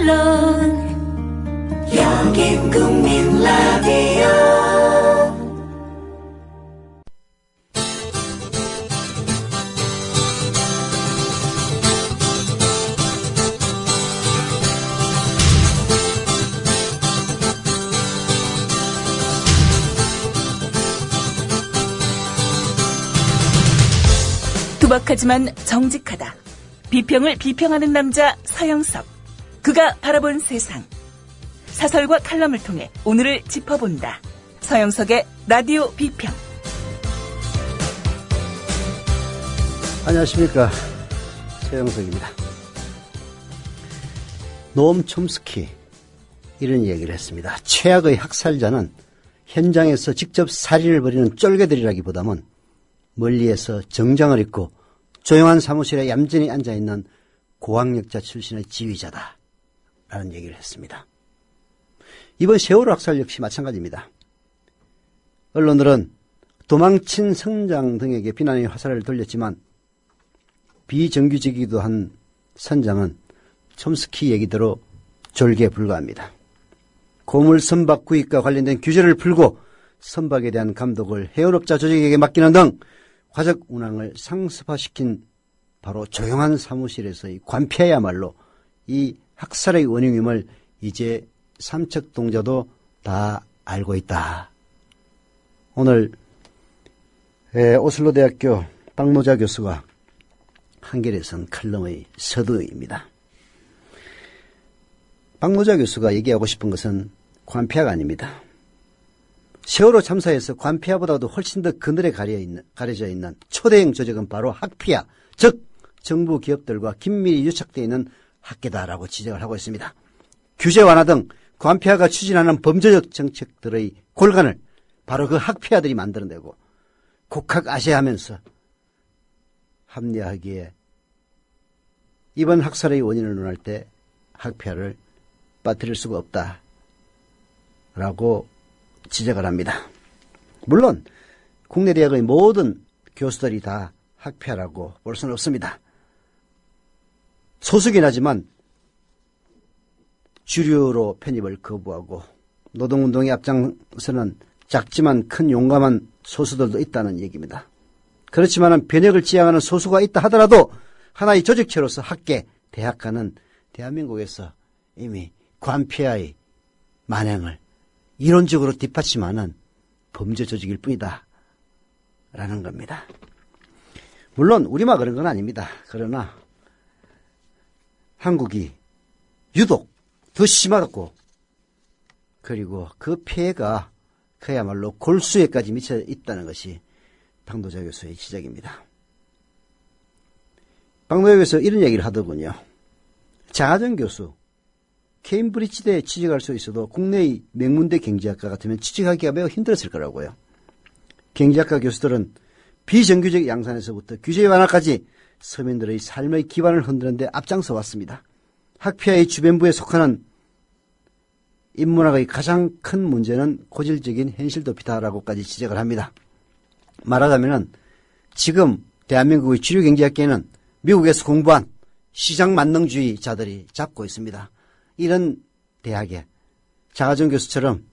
물론 여긴 국민 라디오. 투박하지만 정직하다. 비평을 비평하는 남자 서영석. 그가 바라본 세상. 사설과 칼럼을 통해 오늘을 짚어본다. 서영석의 라디오 비평. 안녕하십니까, 서영석입니다. 노엄 촘스키 이런 얘기를 했습니다. 최악의 학살자는 현장에서 직접 살인을 벌이는 쫄개들이라기보다는 멀리에서 정장을 입고 조용한 사무실에 얌전히 앉아있는 고학력자 출신의 지휘자다 라는 얘기를 했습니다. 이번 세월호 학살 역시 마찬가지입니다. 언론들은 도망친 선장 등에게 비난의 화살을 돌렸지만 비정규직이기도 한 선장은 촘스키 얘기대로 졸기에 불과합니다. 고물 선박 구입과 관련된 규제를 풀고 선박에 대한 감독을 해운업자 조직에게 맡기는 등 화적 운항을 상습화시킨 바로 조용한 사무실에서의 관폐야말로 이 학살의 원흉임을 이제 삼척동자도 다 알고 있다. 오늘 오슬로 대학교 박노자 교수가 한겨레에 쓴 칼럼의 서두입니다. 박노자 교수가 얘기하고 싶은 것은 관폐야가 아닙니다. 세월호 참사에서 관폐야보다도 훨씬 더 그늘에 가려져 있는 초대형 조직은 바로 학피야, 즉 정부 기업들과 긴밀히 유착되어 있는 학계다라고 지적을 하고 있습니다. 규제 완화 등 관폐야가 추진하는 범죄적 정책들의 골간을 바로 그 학폐야들이 만들어내고 국학아시하면서 합리화하기에 이번 학살의 원인을 논할 때 학폐야를 빠뜨릴 수가 없다라고 지적을 합니다. 물론 국내 대학의 모든 교수들이 다 학폐야라고 볼 수는 없습니다. 소수긴 하지만 주류로 편입을 거부하고 노동운동에 앞장서는 작지만 큰 용감한 소수들도 있다는 얘기입니다. 그렇지만 변혁을 지향하는 소수가 있다 하더라도 하나의 조직체로서 학계, 대학가는 대한민국에서 이미 관폐야의 만행을 이론적으로 뒷받침하는 범죄 조직일 뿐이다 라는 겁니다. 물론 우리만 그런 건 아닙니다. 그러나 한국이 유독 더 심하고 그리고 그 피해가 그야말로 골수에까지 미쳐 있다는 것이 박노자 교수의 지적입니다. 박노자 교수 이런 얘기를 하더군요. 장하정 교수 케임브리지대에 취직할 수 있어도 국내의 명문대 경제학과 같으면 취직하기가 매우 힘들었을 거라고요. 경제학과 교수들은 비정규직 양산에서부터 규제 완화까지 서민들의 삶의 기반을 흔드는 데 앞장서 왔습니다. 학폐야의 주변부에 속하는 인문학의 가장 큰 문제는 고질적인 현실 도피다라고까지 지적을 합니다. 말하자면 지금 대한민국의 주류 경제학계는 미국에서 공부한 시장 만능주의자들이 잡고 있습니다. 이런 대학에 장하정 교수처럼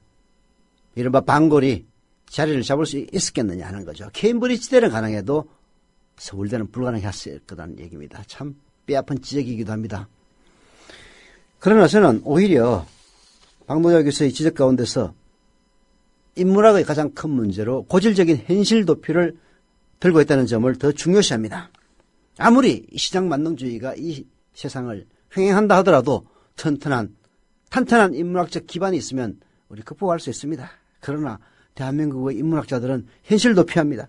이른바 방골이 자리를 잡을 수 있었겠느냐 하는 거죠. 케임브리지대는 가능해도 서울대는 불가능했을 거라는 얘기입니다. 참 뼈아픈 지적이기도 합니다. 그러나 저는 오히려 박노자 교수의 지적 가운데서 인문학의 가장 큰 문제로 고질적인 현실 도피를 들고 있다는 점을 더 중요시합니다. 아무리 시장 만능주의가 이 세상을 횡행한다 하더라도 탄탄한 인문학적 기반이 있으면 우리 극복할 수 있습니다. 그러나 대한민국의 인문학자들은 현실 도피합니다.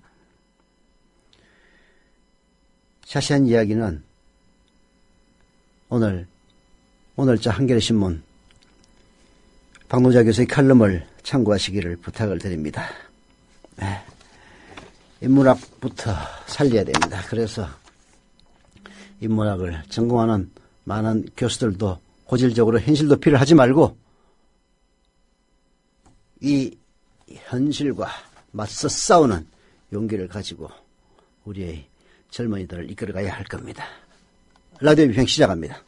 자세한 이야기는 오늘자 한겨레신문 박노자 교수의 칼럼을 참고하시기를 부탁을 드립니다. 네. 인문학부터 살려야 됩니다. 그래서 인문학을 전공하는 많은 교수들도 고질적으로 현실 도피를 하지 말고 이 현실과 맞서 싸우는 용기를 가지고 우리의 젊은이들을 이끌어가야 할 겁니다. 라디오 비평 시작합니다.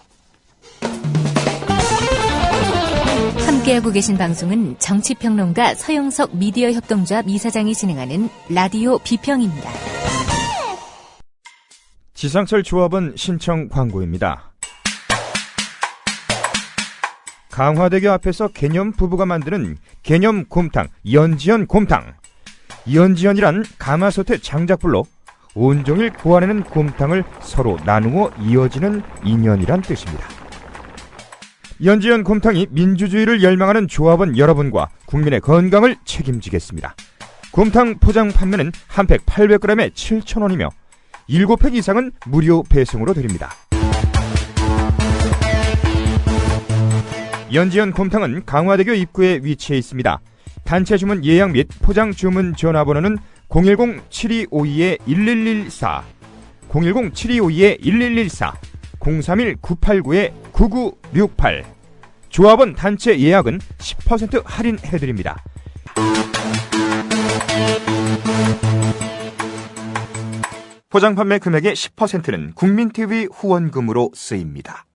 함께하고 계신 방송은 정치평론가 서영석 미디어협동조합 이사장이 진행하는 라디오 비평입니다. 지상철 조합원 신청 광고입니다. 강화대교 앞에서 개념 부부가 만드는 개념 곰탕, 연지연 곰탕. 연지연이란 가마솥의 장작불로 온종일 구워내는 곰탕을 서로 나누어 이어지는 인연이란 뜻입니다. 연지연 곰탕이 민주주의를 열망하는 조합원 여러분과 국민의 건강을 책임지겠습니다. 곰탕 포장 판매는 한 팩 800g에 7,000원이며 7팩 이상은 무료 배송으로 드립니다. 연지연 곰탕은 강화대교 입구에 위치해 있습니다. 단체 주문 예약 및 포장 주문 전화번호는 010-7252-1114, 010-7252-1114, 031-989-9968. 조합원 단체 예약은 10% 할인해드립니다. 포장 판매 금액의 10%는 국민TV 후원금으로 쓰입니다.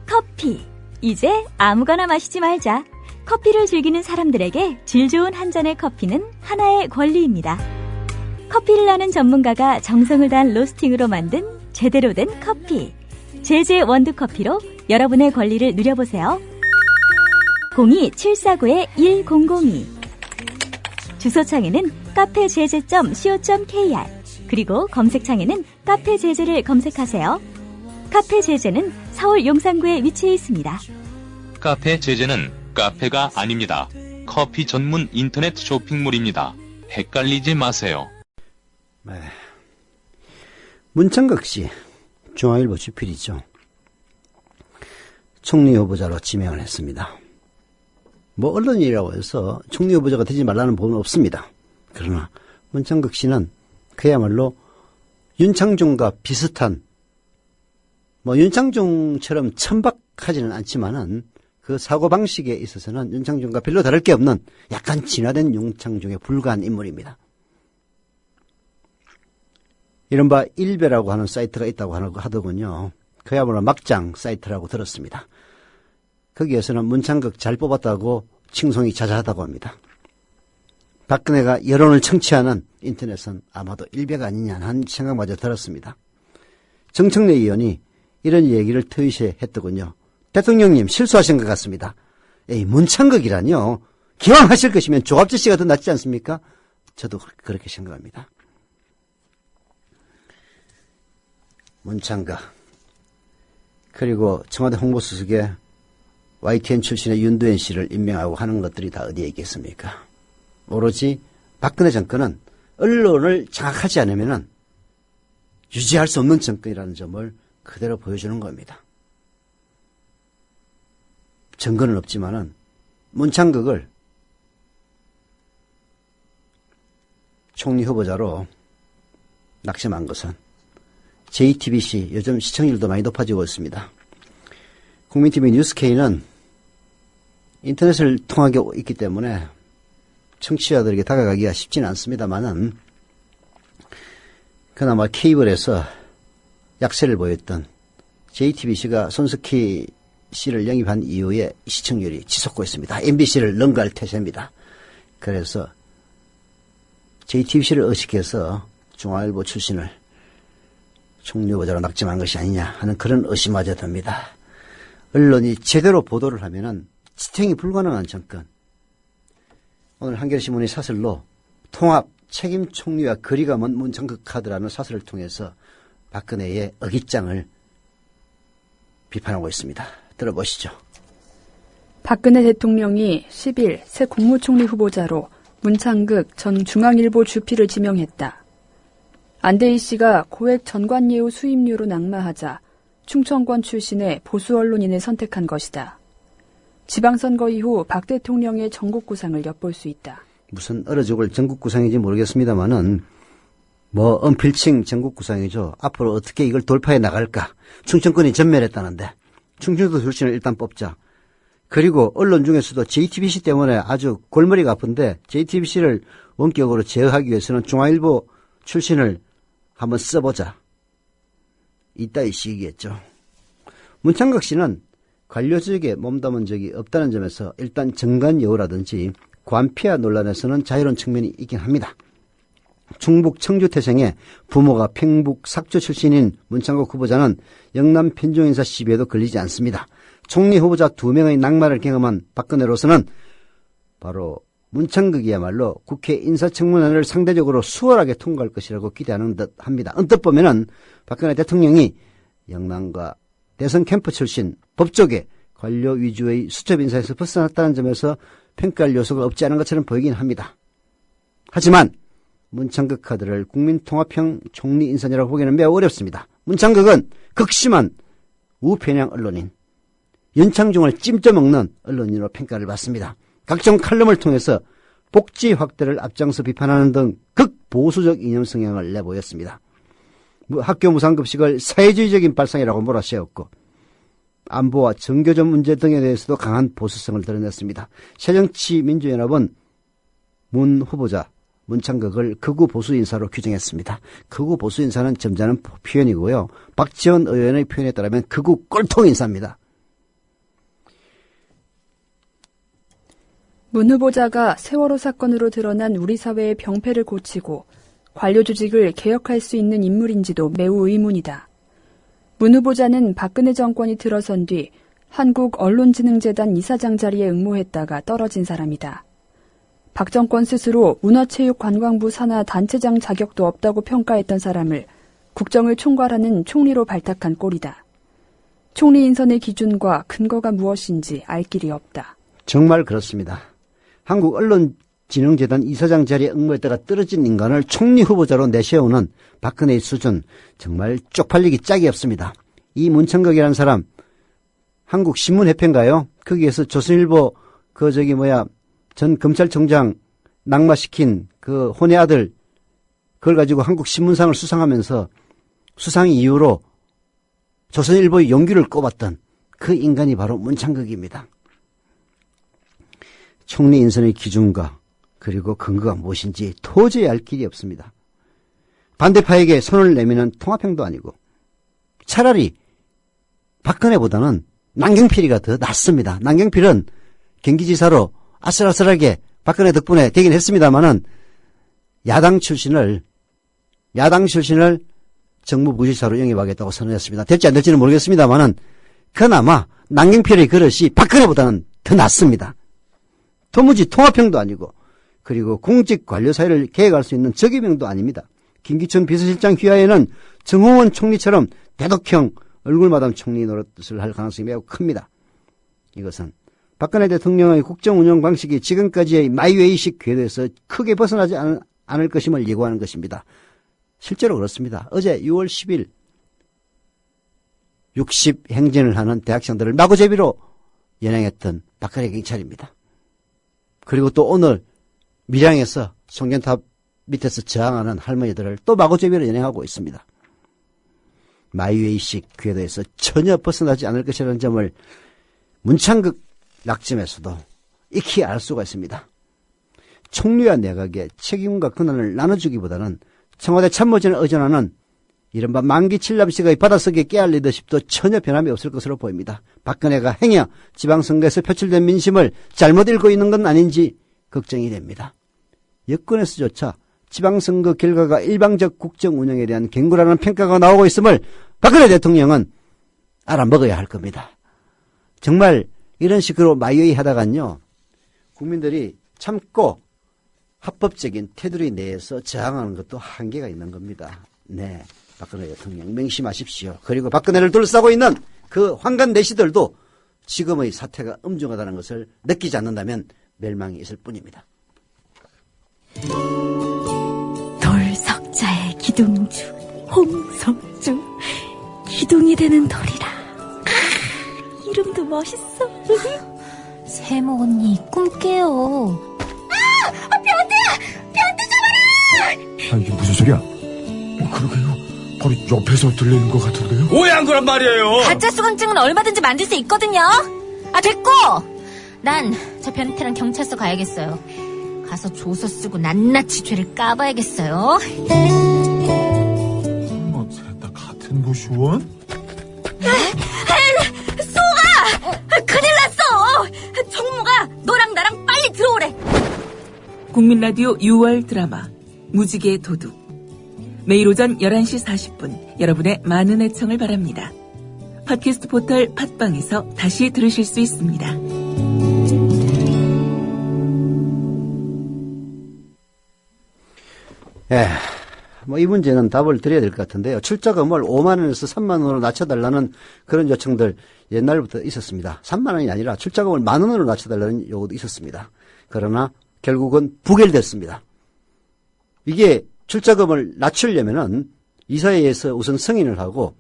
커피. 이제 아무거나 마시지 말자. 커피를 즐기는 사람들에게 질 좋은 한 잔의 커피는 하나의 권리입니다. 커피를 아는 전문가가 정성을 다한 로스팅으로 만든 제대로 된 커피. 제제 원두커피로 여러분의 권리를 누려보세요. 02-749-1002. 주소창에는 카페제제.co.kr, 그리고 검색창에는 카페제제를 검색하세요. 카페제제는 서울 용산구에 위치해 있습니다. 카페제제는 카페가 아닙니다. 커피 전문 인터넷 쇼핑몰입니다. 헷갈리지 마세요. 네. 문창극 씨, 중앙일보 주필이죠. 총리 후보자로 지명을 했습니다. 뭐 언론이라고 해서 총리 후보자가 되지 말라는 법은 없습니다. 그러나 문창극 씨는 그야말로 윤창중과 비슷한, 뭐 윤창중처럼 천박하지는 않지만은 그 사고방식에 있어서는 윤창중과 별로 다를 게 없는 약간 진화된 윤창중에 불과한 인물입니다. 이른바 일베라고 하는 사이트가 있다고 하더군요. 그야말로 막장 사이트라고 들었습니다. 거기에서는 문창극 잘 뽑았다고 칭송이 자자하다고 합니다. 박근혜가 여론을 청취하는 인터넷은 아마도 일베가 아니냐 하는 생각마저 들었습니다. 정청래 의원이 이런 얘기를 트윗에 했더군요. 대통령님 실수하신 것 같습니다. 에이, 문창극이라뇨. 기왕 하실 것이면 조갑재 씨가 더 낫지 않습니까? 저도 그렇게 생각합니다. 문창극, 그리고 청와대 홍보수석에 YTN 출신의 윤두현 씨를 임명하고 하는 것들이 다 어디에 있겠습니까? 오로지 박근혜 정권은 언론을 장악하지 않으면 유지할 수 없는 정권이라는 점을 그대로 보여주는 겁니다. 증거는 없지만은 문창극을 총리 후보자로 낙점한 것은 JTBC, 요즘 시청률도 많이 높아지고 있습니다. 국민TV 뉴스K는 인터넷을 통하고 있기 때문에 청취자들에게 다가가기가 쉽지는 않습니다만은 그나마 케이블에서 약세를 보였던 JTBC가 손석희 씨를 영입한 이후에 시청률이 치솟고 있습니다. MBC를 능가할 태세입니다. 그래서 JTBC를 의식해서 중앙일보 출신을 총리 후보자로 낙점한 것이 아니냐 하는 그런 의심마저 듭니다. 언론이 제대로 보도를 하면은 지탱이 불가능한 정권. 오늘 한겨레신문의 사설로 통합 책임 총리와 거리가 먼 문창극 카드라는 사설을 통해서 박근혜의 어깃장을 비판하고 있습니다. 들어보시죠. 박근혜 대통령이 10일 새 국무총리 후보자로 문창극 전 중앙일보 주필을 지명했다. 안대희 씨가 고액 전관예우 수임료로 낙마하자 충청권 출신의 보수 언론인을 선택한 것이다. 지방선거 이후 박 대통령의 전국구상을 엿볼 수 있다. 무슨 얼어 죽을 전국구상인지 모르겠습니다만은 뭐 언필칭 전국구상이죠. 앞으로 어떻게 이걸 돌파해 나갈까. 충청권이 전멸했다는데 충청도 출신을 일단 뽑자. 그리고 언론 중에서도 JTBC 때문에 아주 골머리가 아픈데 JTBC를 원격으로 제어하기 위해서는 중앙일보 출신을 한번 써보자. 이따위 시기겠죠. 문창극 씨는 관료직에 몸담은 적이 없다는 점에서 일단 정관예우라든지 관피아 논란에서는 자유로운 측면이 있긴 합니다. 충북 청주태생의 부모가 평북 삭주 출신인 문창극 후보자는 영남 편중인사 시비에도 걸리지 않습니다. 총리 후보자 2명의 낙마를 경험한 박근혜로서는 바로 문창극이야말로 국회 인사청문회를 상대적으로 수월하게 통과할 것이라고 기대하는 듯 합니다. 언뜻 보면은 박근혜 대통령이 영남과 대선 캠프 출신 법조계 관료 위주의 수첩 인사에서 벗어났다는 점에서 평가할 요소가 없지 않은 것처럼 보이긴 합니다. 하지만 문창극 카드를 국민통합형 총리 인선이라고 보기에는 매우 어렵습니다. 문창극은 극심한 우편향 언론인, 연창중을 찜쪄먹는 언론인으로 평가를 받습니다. 각종 칼럼을 통해서 복지 확대를 앞장서 비판하는 등 극보수적 이념 성향을 내보였습니다. 학교 무상급식을 사회주의적인 발상이라고 몰아세웠고 안보와 정교조 문제 등에 대해서도 강한 보수성을 드러냈습니다. 새정치민주연합은 문 후보자 문창극을 극우 보수 인사로 규정했습니다. 극우 보수 인사는 점잖은 표현이고요. 박지원 의원의 표현에 따르면 극우 꼴통 인사입니다. 문 후보자가 세월호 사건으로 드러난 우리 사회의 병폐를 고치고 관료 조직을 개혁할 수 있는 인물인지도 매우 의문이다. 문 후보자는 박근혜 정권이 들어선 뒤 한국언론진흥재단 이사장 자리에 응모했다가 떨어진 사람이다. 박 정권 스스로 문화체육관광부 산하 단체장 자격도 없다고 평가했던 사람을 국정을 총괄하는 총리로 발탁한 꼴이다. 총리 인선의 기준과 근거가 무엇인지 알 길이 없다. 정말 그렇습니다. 한국언론진흥재단 이사장 자리에 응모했다가 떨어진 인간을 총리 후보자로 내세우는 박근혜의 수준, 정말 쪽팔리기 짝이 없습니다. 이 문창극이라는 사람 한국신문협회인가요? 거기에서 조선일보 전 검찰총장 낙마시킨 그 혼의 아들, 그걸 가지고 한국신문상을 수상하면서 수상 이후로 조선일보의 용기를 꼽았던 그 인간이 바로 문창극입니다. 총리 인선의 기준과 그리고 근거가 무엇인지 도저히 알 길이 없습니다. 반대파에게 손을 내미는 통합형도 아니고 차라리 박근혜보다는 남경필이가 더 낫습니다. 남경필은 경기지사로 아슬아슬하게 박근혜 덕분에 되긴 했습니다만은 야당 출신을 정무부지사로 영입하겠다고 선언했습니다. 될지 안 될지는 모르겠습니다만은 그나마 남경필의 그릇이 박근혜보다는 더 낫습니다. 도무지 통합형도 아니고 그리고 공직 관료 사회를 개혁할 수 있는 적임형도 아닙니다. 김기춘 비서실장 휘하에는 정홍원 총리처럼 대독형 얼굴마담 총리 노릇을 할 가능성이 매우 큽니다. 이것은 박근혜 대통령의 국정 운영 방식이 지금까지의 마이웨이식 궤도에서 크게 벗어나지 않을 것임을 예고하는 것입니다. 실제로 그렇습니다. 어제 6월 10일 60 행진을 하는 대학생들을 마구제비로 연행했던 박근혜 경찰입니다. 그리고 또 오늘 밀양에서 송전탑 밑에서 저항하는 할머니들을 또 마구제비로 연행하고 있습니다. 마이웨이식 궤도에서 전혀 벗어나지 않을 것이라는 점을 문창극 낙점에서도 익히 알 수가 있습니다. 총리와 내각의 책임과 권한을 나눠주기보다는 청와대 참모진을 의존하는 이른바 만기 칠남식의 받아쓰기 깨알 리더십도 전혀 변함이 없을 것으로 보입니다. 박근혜가 행여 지방선거에서 표출된 민심을 잘못 읽고 있는 건 아닌지 걱정이 됩니다. 여권에서조차 지방선거 결과가 일방적 국정 운영에 대한 경고라는 평가가 나오고 있음을 박근혜 대통령은 알아먹어야 할 겁니다. 정말 이런 식으로 마이웨이 하다간요, 국민들이 참고 합법적인 테두리 내에서 저항하는 것도 한계가 있는 겁니다. 네, 박근혜 대통령 명심하십시오. 그리고 박근혜를 둘러싸고 있는 그 황간 내시들도 지금의 사태가 엄중하다는 것을 느끼지 않는다면 멸망이 있을 뿐입니다. 돌석자의 기둥주 홍석주, 기둥이 되는 돌이라. 이름도 멋있어. 세모 언니 꿈 깨요. 아, 이게 무슨 소리야? 그러게요. 바로 옆에서 들리는 것 같은데요? 오해한 거란 말이에요. 가짜 수강증은 얼마든지 만들 수 있거든요. 아, 됐고! 난 저 변태랑 경찰서 가야겠어요. 가서 조서 쓰고 낱낱이 죄를 까봐야겠어요. 뭐, 셋 다 같은 부시원? 소가! 국민라디오 6월 드라마 무지개 도둑. 매일 오전 11시 40분 여러분의 많은 애청을 바랍니다. 팟캐스트 포털 팟빵에서 다시 들으실 수 있습니다. 이 문제는 답을 드려야 될 것 같은데요. 출자금을 5만 원에서 3만 원으로 낮춰달라는 그런 요청들 옛날부터 있었습니다. 3만 원이 아니라 출자금을 1만 원으로 낮춰달라는 요구도 있었습니다. 그러나 결국은 부결됐습니다. 이게 출자금을 낮추려면은 이사회에서 우선 승인을 하고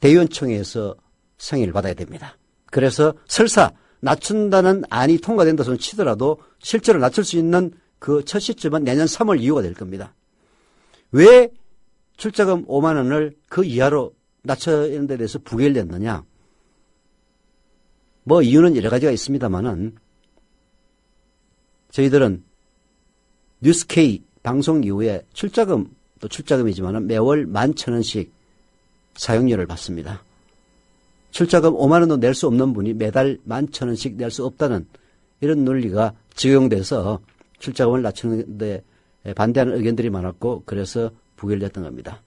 대의원총회에서 승인을 받아야 됩니다. 그래서 설사 낮춘다는 안이 통과된다 손 치더라도 실제로 낮출 수 있는 그 첫 시점은 내년 3월 이후가 될 겁니다. 왜 출자금 5만 원을 그 이하로 낮추는 데 대해서 부결됐느냐? 이유는 여러 가지가 있습니다만은 저희들은 뉴스K 방송 이후에 출자금도 출자금이지만 매월 11,000원씩 사용료를 받습니다. 출자금 5만 원도 낼 수 없는 분이 매달 11,000원씩 낼 수 없다는 이런 논리가 적용돼서 출자금을 낮추는 데 반대하는 의견들이 많았고 그래서 부결됐던 겁니다.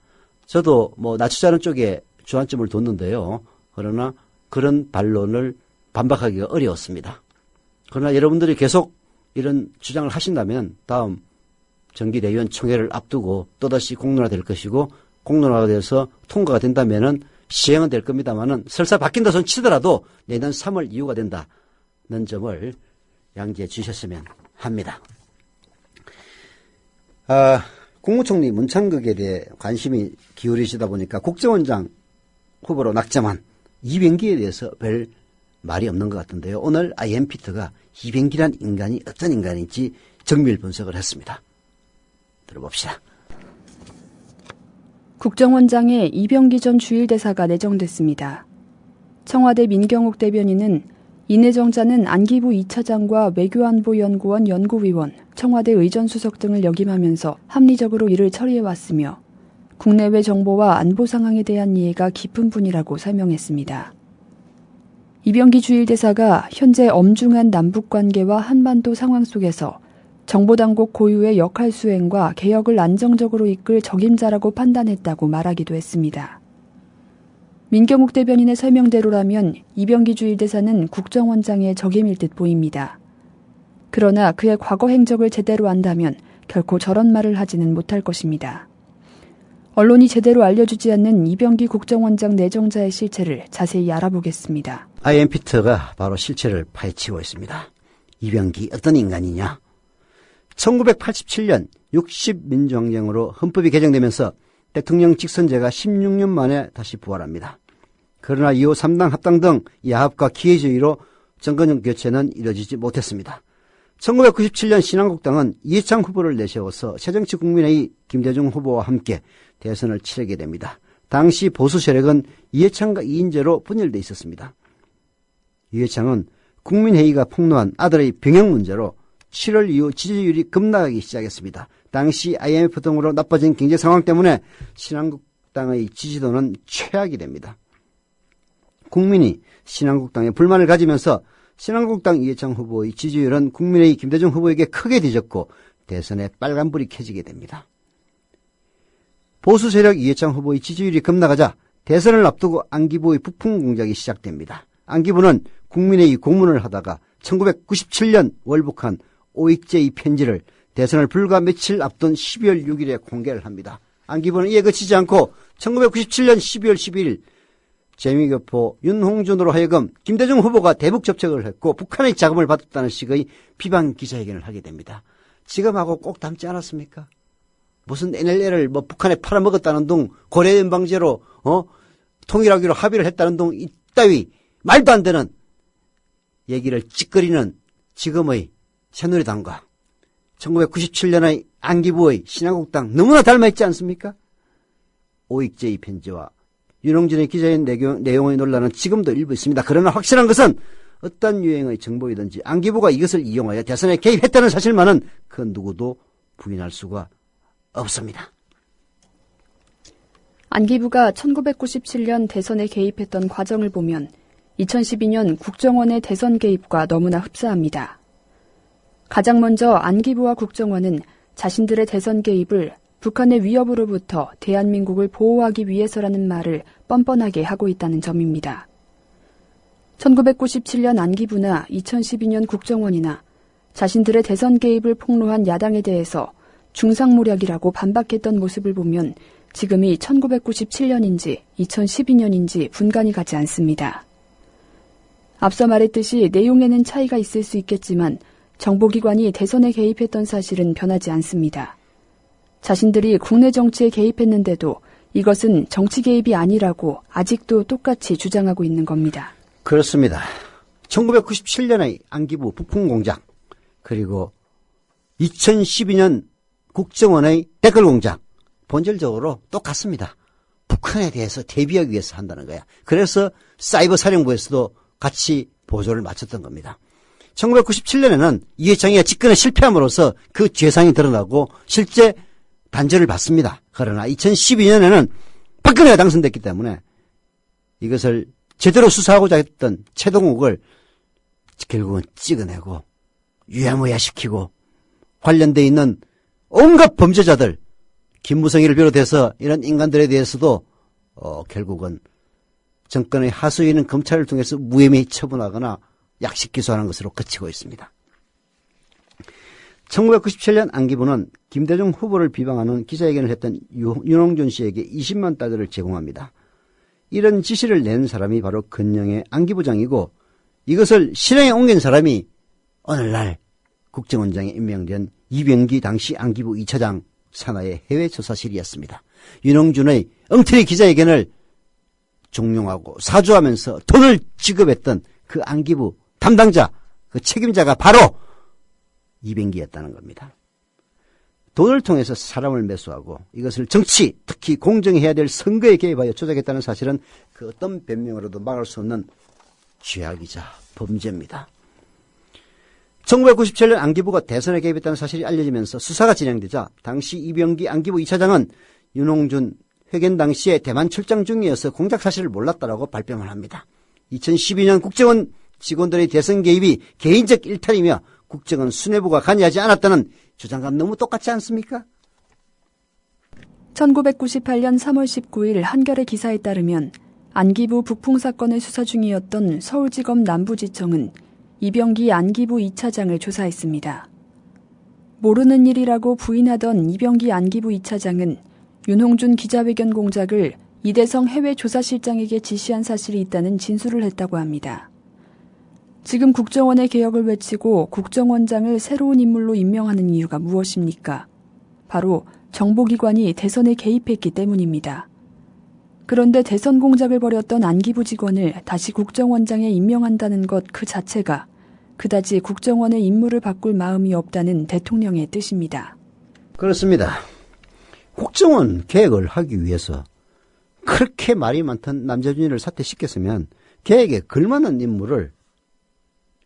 저도 낮추자는 쪽에 주안점을 뒀는데요. 그러나 그런 반론을 반박하기가 어려웠습니다. 그러나 여러분들이 계속 이런 주장을 하신다면 다음 정기대의원 총회를 앞두고 또다시 공론화될 것이고 공론화가 돼서 통과가 된다면은 시행은 될 겁니다만은 설사 바뀐다 손 치더라도 내년 3월 이후가 된다는 점을 양지해 주셨으면 합니다. 국무총리 문창극에 대해 관심이 기울이시다 보니까 국정원장 후보로 낙점한 이병기에 대해서 별 말이 없는 것 같은데요. 오늘 IMPT가 이병기란 인간이 어떤 인간인지 정밀 분석을 했습니다. 들어봅시다. 국정원장에 이병기 전 주일대사가 내정됐습니다. 청와대 민경욱 대변인은 이 내정자는 안기부 2차장과 외교안보연구원 연구위원, 청와대 의전수석 등을 역임하면서 합리적으로 일을 처리해왔으며 국내외 정보와 안보 상황에 대한 이해가 깊은 분이라고 설명했습니다. 이병기 주일대사가 현재 엄중한 남북관계와 한반도 상황 속에서 정보당국 고유의 역할 수행과 개혁을 안정적으로 이끌 적임자라고 판단했다고 말하기도 했습니다. 민경욱 대변인의 설명대로라면 이병기 주일대사는 국정원장의 적임일 듯 보입니다. 그러나 그의 과거 행적을 제대로 안다면 결코 저런 말을 하지는 못할 것입니다. 언론이 제대로 알려주지 않는 이병기 국정원장 내정자의 실체를 자세히 알아보겠습니다. IMPT가 바로 실체를 파헤치고 있습니다. 이병기 어떤 인간이냐? 1987년 60민주항쟁으로 헌법이 개정되면서 대통령 직선제가 16년 만에 다시 부활합니다. 그러나 이후 3당 합당 등 야합과 기회주의로 정권 교체는 이뤄지지 못했습니다. 1997년 신한국당은 이해창 후보를 내세워서 새정치국민회의 김대중 후보와 함께 대선을 치르게 됩니다. 당시 보수 세력은 이해창과 이인재로 분열되어 있었습니다. 이해창은 국민회의가 폭로한 아들의 병역 문제로 7월 이후 지지율이 급락하기 시작했습니다. 당시 IMF 등으로 나빠진 경제 상황 때문에 신한국당의 지지도는 최악이 됩니다. 국민이 신한국당에 불만을 가지면서 신한국당 이해창 후보의 지지율은 국민의힘 김대중 후보에게 크게 뒤졌고 대선에 빨간불이 켜지게 됩니다. 보수 세력 이해창 후보의 지지율이 급락하자 대선을 앞두고 안기부의 부품 공작이 시작됩니다. 안기부는 국민회의 고문을 하다가 1997년 월북한 오익재의 편지를 대선을 불과 며칠 앞둔 12월 6일에 공개를 합니다. 안기부는 이에 그치지 않고 1997년 12월 11일 재미교포 윤홍준으로 하여금 김대중 후보가 대북 접촉을 했고 북한의 자금을 받았다는 식의 비방 기자회견을 하게 됩니다. 지금하고 꼭 닮지 않았습니까? 무슨 NLL을 북한에 팔아먹었다는 둥, 고려연방제로 통일하기로 합의를 했다는 둥 이따위 말도 안 되는 얘기를 찌꺼리는 지금의 새누리당과 1997년의 안기부의 신한국당 너무나 닮아있지 않습니까? 오익재의 편지와 윤홍준의 기자의 내용의 논란은 지금도 일부 있습니다. 그러나 확실한 것은 어떤 유행의 정보이든지 안기부가 이것을 이용하여 대선에 개입했다는 사실만은 그 누구도 부인할 수가 없습니다. 안기부가 1997년 대선에 개입했던 과정을 보면 2012년 국정원의 대선 개입과 너무나 흡사합니다. 가장 먼저 안기부와 국정원은 자신들의 대선 개입을 북한의 위협으로부터 대한민국을 보호하기 위해서라는 말을 뻔뻔하게 하고 있다는 점입니다. 1997년 안기부나 2012년 국정원이나 자신들의 대선 개입을 폭로한 야당에 대해서 중상모략이라고 반박했던 모습을 보면 지금이 1997년인지 2012년인지 분간이 가지 않습니다. 앞서 말했듯이 내용에는 차이가 있을 수 있겠지만 정보기관이 대선에 개입했던 사실은 변하지 않습니다. 자신들이 국내 정치에 개입했는데도 이것은 정치 개입이 아니라고 아직도 똑같이 주장하고 있는 겁니다. 그렇습니다. 1997년의 안기부 북풍공작, 그리고 2012년 국정원의 댓글공작, 본질적으로 똑같습니다. 북한에 대해서 대비하기 위해서 한다는 거야. 그래서 사이버 사령부에서도 같이 보조를 맞췄던 겁니다. 1997년에는 이해창이가 집권에 실패함으로써 그 죄상이 드러나고 실제 단죄를 받습니다. 그러나 2012년에는 박근혜가 당선됐기 때문에 이것을 제대로 수사하고자 했던 최동욱을 결국은 찍어내고 유야무야시키고 관련돼 있는 온갖 범죄자들, 김무성이를 비롯해서 이런 인간들에 대해서도 결국은 정권의 하수위는 검찰을 통해서 무혐의 처분하거나 약식 기소하는 것으로 그치고 있습니다. 1997년 안기부는 김대중 후보를 비방하는 기자회견을 했던 윤홍준 씨에게 20만 달러를 제공합니다. 이런 지시를 낸 사람이 바로 근영의 안기부장이고 이것을 실행에 옮긴 사람이 오늘날 국정원장에 임명된 이병기 당시 안기부 2차장 산하의 해외조사실이었습니다. 윤홍준의 엉터리 기자회견을 종용하고 사주하면서 돈을 지급했던 그 안기부 담당자, 그 책임자가 바로 이병기였다는 겁니다. 돈을 통해서 사람을 매수하고 이것을 정치, 특히 공정해야 될 선거에 개입하여 조작했다는 사실은 그 어떤 변명으로도 막을 수 없는 죄악이자 범죄입니다. 1997년 안기부가 대선에 개입했다는 사실이 알려지면서 수사가 진행되자 당시 이병기 안기부 2차장은 윤홍준 회견 당시에 대만 출장 중이어서 공작 사실을 몰랐다라고 발뺌을 합니다. 2012년 국정원 직원들의 대선 개입이 개인적 일탈이며 국정원 수뇌부가 관여하지 않았다는 주장과 너무 똑같지 않습니까? 1998년 3월 19일 한겨레 기사에 따르면 안기부 북풍 사건을 수사 중이었던 서울지검 남부지청은 이병기 안기부 2차장을 조사했습니다. 모르는 일이라고 부인하던 이병기 안기부 2차장은 윤홍준 기자회견 공작을 이대성 해외조사실장에게 지시한 사실이 있다는 진술을 했다고 합니다. 지금 국정원의 개혁을 외치고 국정원장을 새로운 인물로 임명하는 이유가 무엇입니까? 바로 정보기관이 대선에 개입했기 때문입니다. 그런데 대선 공작을 벌였던 안기부 직원을 다시 국정원장에 임명한다는 것 그 자체가 그다지 국정원의 임무를 바꿀 마음이 없다는 대통령의 뜻입니다. 그렇습니다. 국정원 개혁을 하기 위해서 그렇게 말이 많던 남재준이를 사퇴시켰으면 개혁에 걸맞는 인물을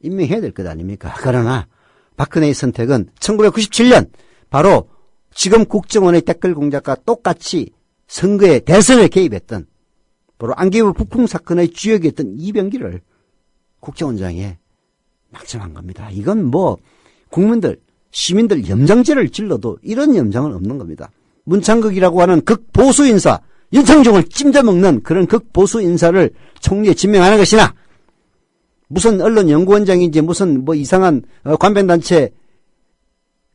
임명해야 될 것 아닙니까? 그러나 박근혜의 선택은 1997년 바로 지금 국정원의 댓글 공작과 똑같이 선거에 대선에 개입했던 바로 안기부 북풍 사건의 주역이었던 이병기를 국정원장에 낙점한 겁니다. 이건 뭐 국민들, 시민들 염장죄를 질러도 이런 염장은 없는 겁니다. 문창극이라고 하는 극보수 인사, 윤창중을 찜져먹는 그런 극보수 인사를 총리에 지명하는 것이나 무슨 언론연구원장인지 무슨 뭐 이상한 관변단체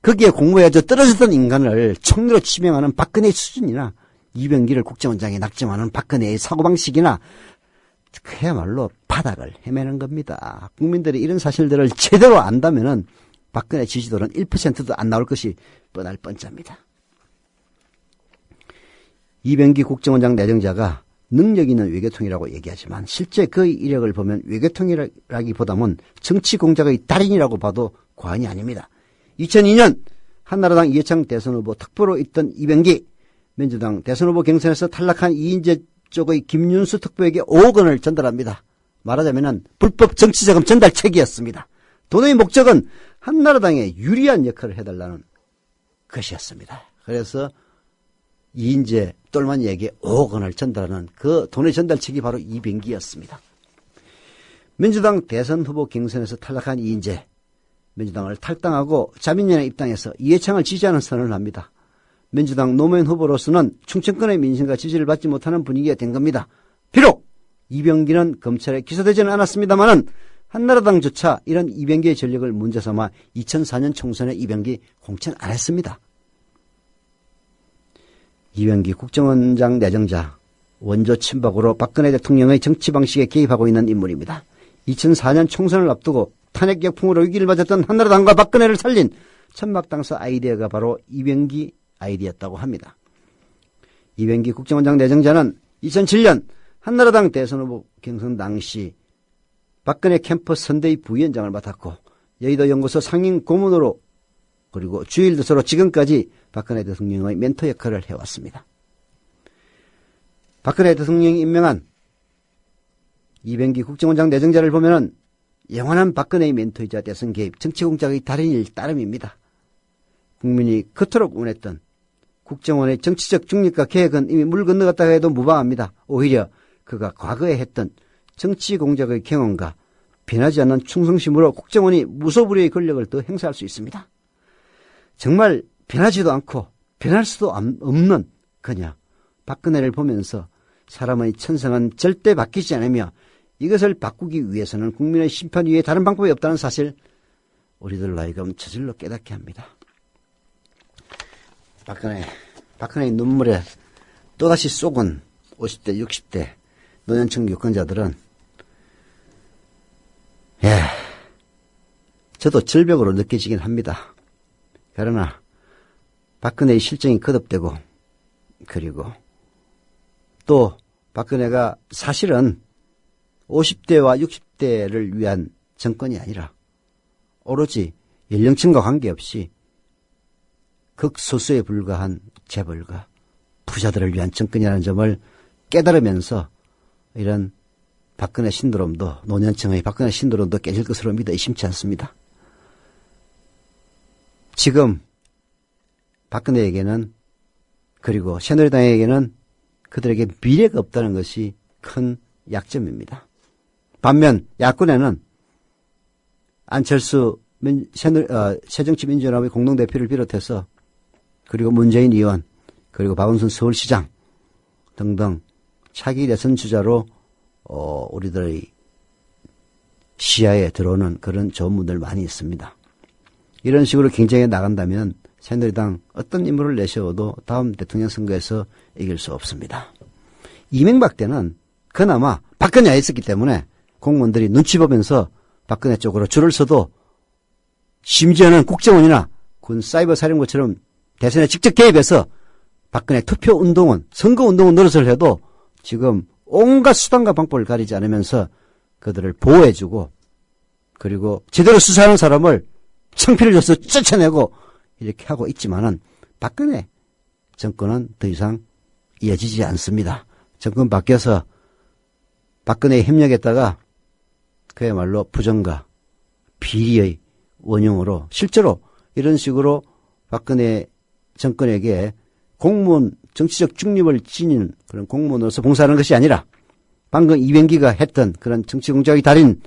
거기에 공모해서 떨어졌던 인간을 총리로 지명하는 박근혜 수준이나 이병기를 국정원장에 낙점하는 박근혜의 사고방식이나 그야말로 바닥을 헤매는 겁니다. 국민들이 이런 사실들을 제대로 안다면은 박근혜 지지도는 1%도 안 나올 것이 뻔할 뻔짜입니다. 이병기 국정원장 내정자가 능력 있는 외교통이라고 얘기하지만 실제 그의 이력을 보면 외교통이라기보다는 정치 공작의 달인이라고 봐도 과언이 아닙니다. 2002년 한나라당 이해창 대선 후보 특보로 있던 이병기, 민주당 대선 후보 경선에서 탈락한 이인재 쪽의 김윤수 특보에게 5억 원을 전달합니다. 말하자면 불법 정치자금 전달책이었습니다. 돈의 목적은 한나라당에 유리한 역할을 해달라는 것이었습니다. 그래서 이인재 똘마니에게 5억 원을 전달하는 그 돈의 전달책이 바로 이병기였습니다. 민주당 대선 후보 경선에서 탈락한 이인재, 민주당을 탈당하고 자민련에 입당해서 이해창을 지지하는 선언을 합니다. 민주당 노무현 후보로서는 충청권의 민심과 지지를 받지 못하는 분위기가 된 겁니다. 비록 이병기는 검찰에 기소되지는 않았습니다만은 한나라당조차 이런 이병기의 전력을 문제 삼아 2004년 총선에 이병기 공천 안 했습니다. 이병기 국정원장 내정자, 원조 친박으로 박근혜 대통령의 정치 방식에 개입하고 있는 인물입니다. 2004년 총선을 앞두고 탄핵 역풍으로 위기를 맞았던 한나라당과 박근혜를 살린 천막당사 아이디어가 바로 이병기 아이디어였다고 합니다. 이병기 국정원장 내정자는 2007년 한나라당 대선 후보 경선 당시 박근혜 캠프 선대위 부위원장을 맡았고 여의도 연구소 상임 고문으로 그리고 주일 교수로 지금까지 박근혜 대통령의 멘토 역할을 해왔습니다. 박근혜 대통령이 임명한 이병기 국정원장 내정자를 보면은 영원한 박근혜의 멘토이자 대선 개입 정치공작의 달인일 따름입니다. 국민이 그토록 원했던 국정원의 정치적 중립과 개혁은 이미 물 건너갔다고 해도 무방합니다. 오히려 그가 과거에 했던 정치공작의 경험과 변하지 않는 충성심으로 국정원이 무소불위의 권력을 더 행사할 수 있습니다. 정말 변하지도 않고 변할 수도 없는 그녀 박근혜를 보면서 사람의 천성은 절대 바뀌지 않으며 이것을 바꾸기 위해서는 국민의 심판 위에 다른 방법이 없다는 사실 우리들 나이금 저절로 깨닫게 합니다. 박근혜의 눈물에 또다시 쏟은 50대 60대 노년층 유권자들은 저도 절벽으로 느껴지긴 합니다. 그러나 박근혜의 실정이 거듭되고 그리고 또 박근혜가 사실은 50대와 60대를 위한 정권이 아니라 오로지 연령층과 관계없이 극소수에 불과한 재벌과 부자들을 위한 정권이라는 점을 깨달으면서 이런 박근혜 신드롬도 노년층의 박근혜 신드롬도 깨질 것으로 믿어 의심치 않습니다. 지금 박근혜에게는 그리고 새누리당에게는 그들에게 미래가 없다는 것이 큰 약점입니다. 반면 야권에는 안철수 새정치민주연합의 공동대표를 비롯해서 그리고 문재인 의원 그리고 박원순 서울시장 등등 차기 대선 주자로 우리들의 시야에 들어오는 그런 좋은 분들 많이 있습니다. 이런 식으로 경쟁에 나간다면 새누리당 어떤 인물을 내세워도 다음 대통령 선거에서 이길 수 없습니다. 이명박 때는 그나마 박근혜가 있었기 때문에 공무원들이 눈치 보면서 박근혜 쪽으로 줄을 서도 심지어는 국정원이나 군 사이버 사령부처럼 대선에 직접 개입해서 박근혜 투표운동은 선거운동은 노릇을 해도 지금 온갖 수단과 방법을 가리지 않으면서 그들을 보호해주고 그리고 제대로 수사하는 사람을 창피를 줘서 쫓아내고 이렇게 하고 있지만은 박근혜 정권은 더 이상 이어지지 않습니다. 정권 바뀌어서 박근혜에 협력했다가 그야말로 부정과 비리의 원흉으로 실제로 이런 식으로 박근혜 정권에게 공무원 정치적 중립을 지니는 그런 공무원으로서 봉사하는 것이 아니라 방금 이병기가 했던 그런 정치공작의 달인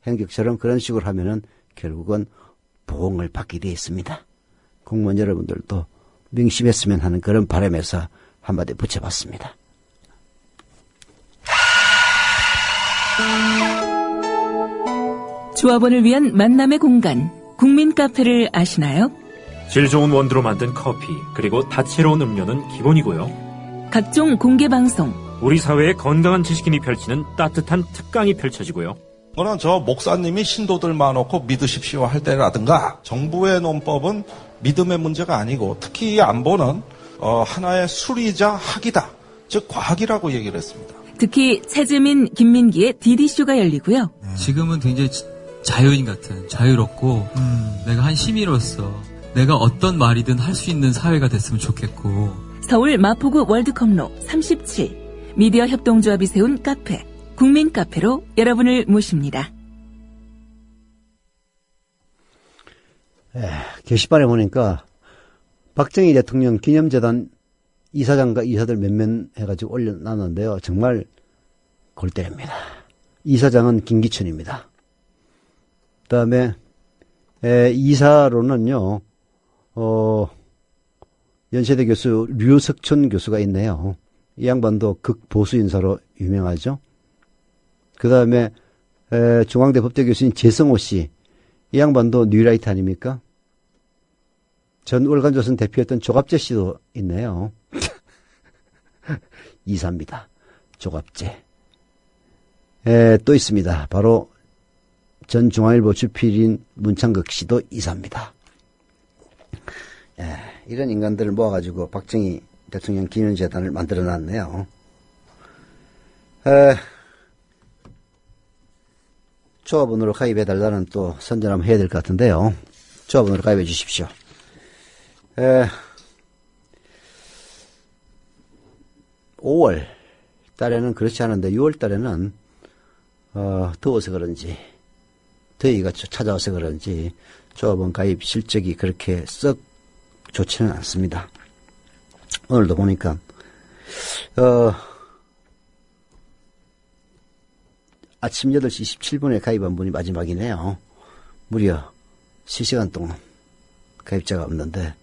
행적처럼 그런 식으로 하면은 결국은 보응을 받게 되어 있습니다. 공무원 여러분들도 명심했으면 하는 그런 바람에서 한마디 붙여봤습니다. 조합원을 위한 만남의 공간 국민 카페를 아시나요? 질 좋은 원두로 만든 커피 그리고 다채로운 음료는 기본이고요. 각종 공개 방송 우리 사회의 건강한 지식인이 펼치는 따뜻한 특강이 펼쳐지고요. 그러나 저 목사님이 신도들 많고 믿으십시오 할 때라든가 정부의 논법은 믿음의 문제가 아니고 특히 이 안보는 하나의 수리이자 학이다. 즉 과학이라고 얘기를 했습니다. 특히 최재민, 김민기의 DD쇼가 열리고요. 지금은 굉장히 자유인 같은 자유롭고 내가 한 시민으로서 내가 어떤 말이든 할 수 있는 사회가 됐으면 좋겠고 서울 마포구 월드컵로 37 미디어 협동조합이 세운 카페 국민 카페로 여러분을 모십니다. 게시판에 보니까 박정희 대통령 기념재단 이사장과 이사들 몇몇 해가지고 올려놨는데요. 정말 골 때립니다. 이사장은 김기춘입니다. 그 다음에 이사로는요, 연세대 교수 류석천 교수가 있네요. 이 양반도 극보수 인사로 유명하죠. 그 다음에 중앙대 법대 교수인 재성호 씨, 이 양반도 뉴라이트 아닙니까? 전 월간조선 대표였던 조갑재 씨도 있네요. 이사입니다. 조갑재. 또 있습니다. 바로 전 중앙일보 주필인 문창극 씨도 이사입니다. 이런 인간들을 모아가지고 박정희 대통령 기념재단을 만들어놨네요. 조합원으로 가입해달라는 또 선전 한번 해야 될 것 같은데요. 조합원으로 가입해 주십시오. 5월 달에는 그렇지 않은데 6월 달에는 더워서 그런지 더위가 찾아와서 그런지 조합원 가입 실적이 그렇게 썩 좋지는 않습니다. 오늘도 보니까 아침 8시 27분에 가입한 분이 마지막이네요. 무려 실시간 동안 가입자가 없는데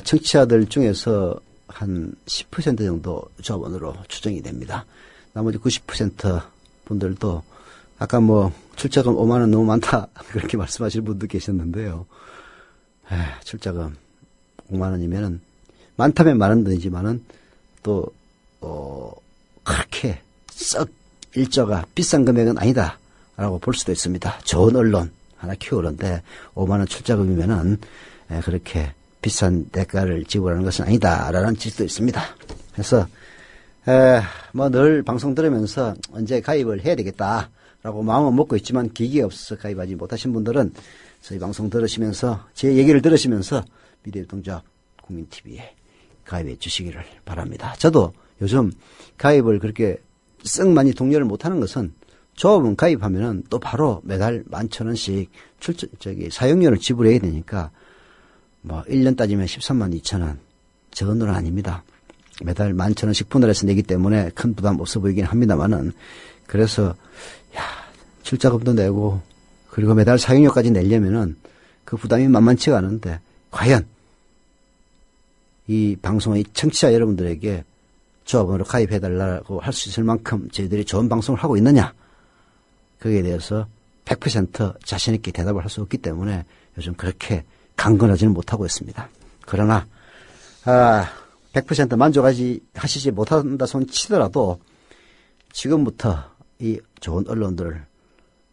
청취자들 중에서 한 10% 정도 조합원으로 추정이 됩니다. 나머지 90% 분들도 아까 뭐 출자금 5만 원 너무 많다 그렇게 말씀하시는 분도 계셨는데요. 출자금 5만 원이면은 많다면 많은 돈이지만은 또 그렇게 썩 일조가 비싼 금액은 아니다라고 볼 수도 있습니다. 좋은 언론 하나 키우는데 5만 원 출자금이면은 그렇게 비싼 대가를 지불하는 것은 아니다라는 지식도 있습니다. 그래서 뭐 늘 방송 들으면서 언제 가입을 해야 되겠다라고 마음은 먹고 있지만 기기가 없어서 가입하지 못하신 분들은 저희 방송 들으시면서 제 얘기를 들으시면서 미래유통조합 국민TV에 가입해 주시기를 바랍니다. 저도 요즘 가입을 그렇게 썩 많이 독려를 못하는 것은 조합원 가입하면은 또 바로 매달 11,000원씩 사용료를 지불해야 되니까 뭐 1년 따지면 13만 2천원 적은 돈은 아닙니다. 매달 11,000원씩 분할해서 내기 때문에 큰 부담 없어 보이긴 합니다만은 그래서 출자금도 내고 그리고 매달 사용료까지 내려면은 그 부담이 만만치가 않은데 과연 이 방송의 청취자 여러분들에게 조합원으로 가입해달라고 할 수 있을 만큼 저희들이 좋은 방송을 하고 있느냐 거기에 대해서 100% 자신있게 대답을 할 수 없기 때문에 요즘 그렇게 강건하지는 못하고 있습니다. 그러나 100% 만족하시지 못한다 손 치더라도 지금부터 이 좋은 언론들을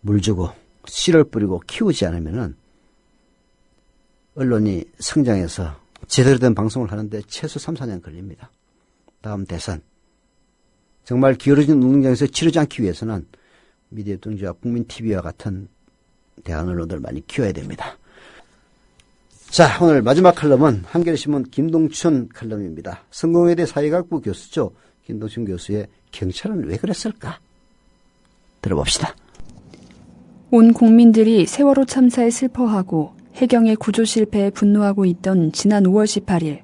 물주고 씨를 뿌리고 키우지 않으면은 언론이 성장해서 제대로 된 방송을 하는데 최소 3, 4년 걸립니다. 다음 대선 정말 기울어진 운동장에서 치르지 않기 위해서는 미래유통조합 국민TV와 같은 대한 언론들을 많이 키워야 됩니다. 자, 오늘 마지막 칼럼은 한겨레신문 김동춘 칼럼입니다. 성공회대 사회학부 교수죠. 김동춘 교수의 경찰은 왜 그랬을까? 들어봅시다. 온 국민들이 세월호 참사에 슬퍼하고 해경의 구조 실패에 분노하고 있던 지난 5월 18일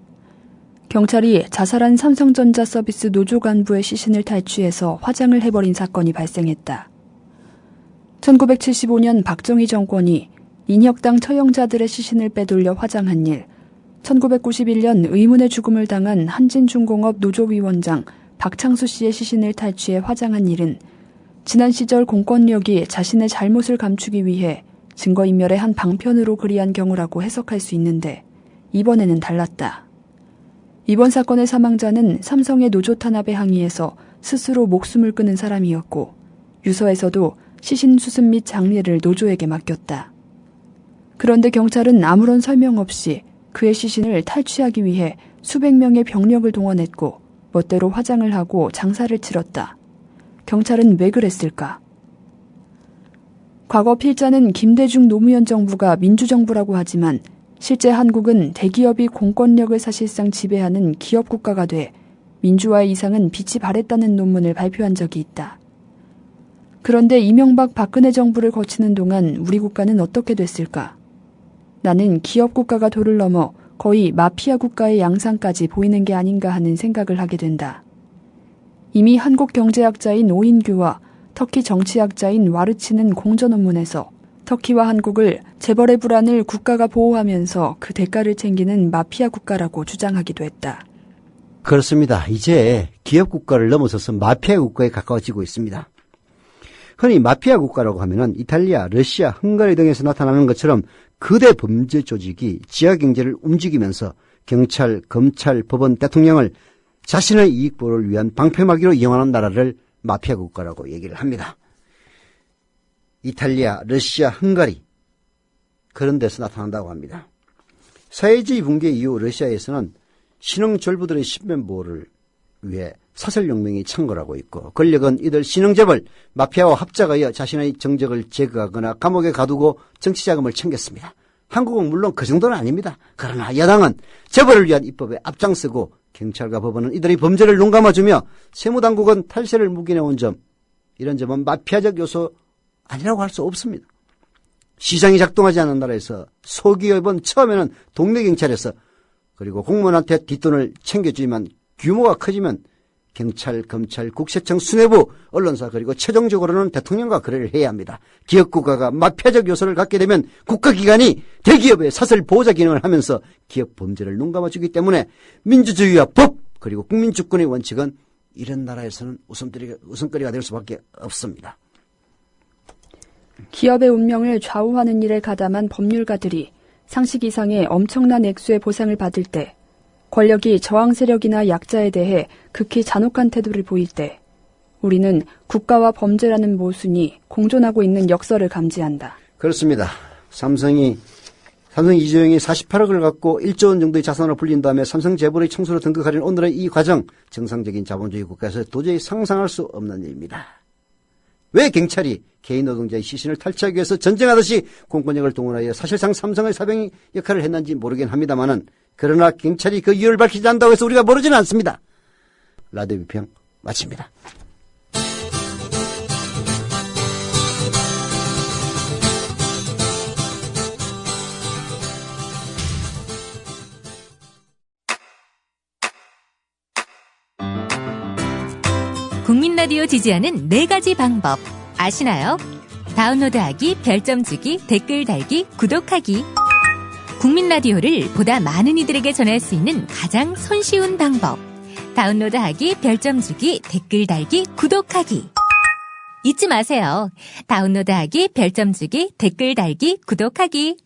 경찰이 자살한 삼성전자 서비스 노조 간부의 시신을 탈취해서 화장을 해버린 사건이 발생했다. 1975년 박정희 정권이 인혁당 처형자들의 시신을 빼돌려 화장한 일, 1991년 의문의 죽음을 당한 한진중공업 노조위원장 박창수 씨의 시신을 탈취해 화장한 일은 지난 시절 공권력이 자신의 잘못을 감추기 위해 증거인멸의 한 방편으로 그리한 경우라고 해석할 수 있는데 이번에는 달랐다. 이번 사건의 사망자는 삼성의 노조 탄압에 항의해서 스스로 목숨을 끊은 사람이었고 유서에서도 시신 수습 및 장례를 노조에게 맡겼다. 그런데 경찰은 아무런 설명 없이 그의 시신을 탈취하기 위해 수백 명의 병력을 동원했고 멋대로 화장을 하고 장사를 치렀다. 경찰은 왜 그랬을까? 과거 필자는 김대중 노무현 정부가 민주정부라고 하지만 실제 한국은 대기업이 공권력을 사실상 지배하는 기업 국가가 돼 민주화의 이상은 빛이 발했다는 논문을 발표한 적이 있다. 그런데 이명박 박근혜 정부를 거치는 동안 우리 국가는 어떻게 됐을까? 나는 기업 국가가 도를 넘어 거의 마피아 국가의 양상까지 보이는 게 아닌가 하는 생각을 하게 된다. 이미 한국 경제학자인 오인규와 터키 정치학자인 와르치는 공전 논문에서 터키와 한국을 재벌의 불안을 국가가 보호하면서 그 대가를 챙기는 마피아 국가라고 주장하기도 했다. 그렇습니다. 이제 기업 국가를 넘어서서 마피아 국가에 가까워지고 있습니다. 흔히 마피아 국가라고 하면은 이탈리아, 러시아, 헝가리 등에서 나타나는 것처럼 거대 범죄 조직이 지하 경제를 움직이면서 경찰, 검찰, 법원, 대통령을 자신의 이익 보호를 위한 방패막이로 이용하는 나라를 마피아 국가라고 얘기를 합니다. 이탈리아, 러시아, 헝가리 그런 데서 나타난다고 합니다. 사회주의 붕괴 이후 러시아에서는 신흥졸부들의 신변 보호를 위해 사설용맹이 창궐하고 있고 권력은 이들 신흥재벌 마피아와 합작하여 자신의 정적을 제거하거나 감옥에 가두고 정치자금을 챙겼습니다. 한국은 물론 그 정도는 아닙니다. 그러나 여당은 재벌을 위한 입법에 앞장서고 경찰과 법원은 이들의 범죄를 눈감아주며 세무당국은 탈세를 묵인해온 점, 이런 점은 마피아적 요소 아니라고 할 수 없습니다. 시장이 작동하지 않는 나라에서 소기업은 처음에는 동네 경찰에서 그리고 공무원한테 뒷돈을 챙겨주지만 규모가 커지면 경찰, 검찰, 국세청, 수뇌부, 언론사 그리고 최종적으로는 대통령과 거래를 해야 합니다. 기업국가가 마피아적 요소를 갖게 되면 국가기관이 대기업의 사설 보호자 기능을 하면서 기업 범죄를 눈감아주기 때문에 민주주의와 법 그리고 국민주권의 원칙은 이런 나라에서는 웃음거리가 될 수밖에 없습니다. 기업의 운명을 좌우하는 일에 가담한 법률가들이 상식 이상의 엄청난 액수의 보상을 받을 때, 권력이 저항 세력이나 약자에 대해 극히 잔혹한 태도를 보일 때, 우리는 국가와 범죄라는 모순이 공존하고 있는 역설을 감지한다. 그렇습니다. 삼성 이재용이 48억을 갖고 1조 원 정도의 자산으로 불린 다음에 삼성 재벌의 청소로 등극하려는 오늘의 이 과정, 정상적인 자본주의 국가에서 도저히 상상할 수 없는 일입니다. 왜 경찰이 개인 노동자의 시신을 탈취하기 위해서 전쟁하듯이 공권력을 동원하여 사실상 삼성의 사병 역할을 했는지 모르긴 합니다만은, 그러나 경찰이 그 이유를 밝히지 않는다고 해서 우리가 모르지는 않습니다. 라디오 비평 마칩니다. 국민 라디오 지지하는 4가지 방법 아시나요? 다운로드하기, 별점 주기, 댓글 달기, 구독하기. 국민 라디오를 보다 많은 이들에게 전할 수 있는 가장 손쉬운 방법. 다운로드하기, 별점 주기, 댓글 달기, 구독하기. 잊지 마세요. 다운로드하기, 별점 주기, 댓글 달기, 구독하기.